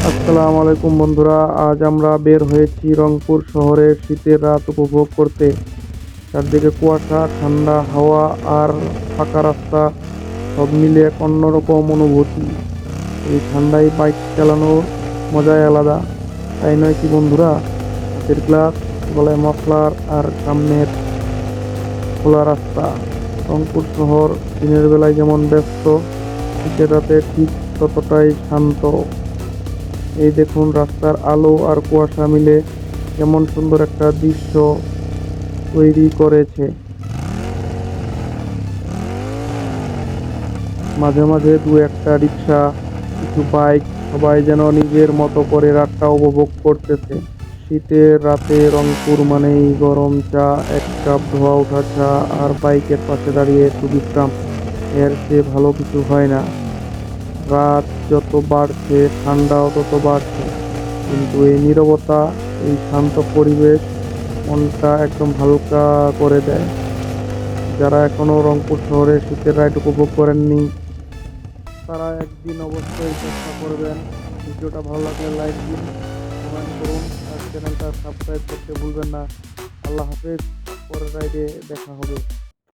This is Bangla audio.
আসসালামু আলাইকুম বন্ধুরা, আজ আমরা বের হয়েছি রংপুর শহরে শীতের রাত উপভোগ করতে। চারদিকে কুয়াশা, ঠান্ডা হাওয়া আর ফাঁকা রাস্তা, সব মিলে এক অন্যরকম অনুভূতি। এই ঠান্ডায় বাইক চালানোর মজাই আলাদা, তাই নয় কি বন্ধুরা? হাতের গ্লাস, গলায় মাফলার আর সামনের খোলা রাস্তা। রংপুর শহর দিনের বেলায় যেমন ব্যস্ত, শীতের রাতে ঠিক ততটাই শান্ত। এই দেখুন, রাস্তার আলো আর কুয়াশা মিলে কেমন সুন্দর একটা দৃশ্য তৈরি করেছে। মাঝে মাঝে দু একটা রিক্সা, কিছু বাইক, সবাই যেন নিজের মতো করে রাতটা উপভোগ করতেছে। শীতের রাতে রংপুর মানেই গরম চা, এক কাপ ধোয়া ওঠা চা আর বাইকের পাশে দাঁড়িয়ে একটু বিশ্রাম। এর চেয়ে ভালো কিছু হয় না। রাত যত বাড়ছে ঠান্ডাও তত বাড়ছে, কিন্তু এই নীরবতা, এই শান্ত পরিবেশ মনটা একদম হালকা করে দেয়। যারা এখনো রংপুর শহরে শীতের রাইড উপভোগ করেননি, তারা একদিন অবশ্যই চেষ্টা করবেন। ভিডিওটা ভালো লাগলে লাইক দিন, কমেন্ট করুন আর চ্যানেলটা সাবস্ক্রাইব করতে ভুলবেন না। আল্লাহ হাফেজ, পরের রাইডে দেখা হবে।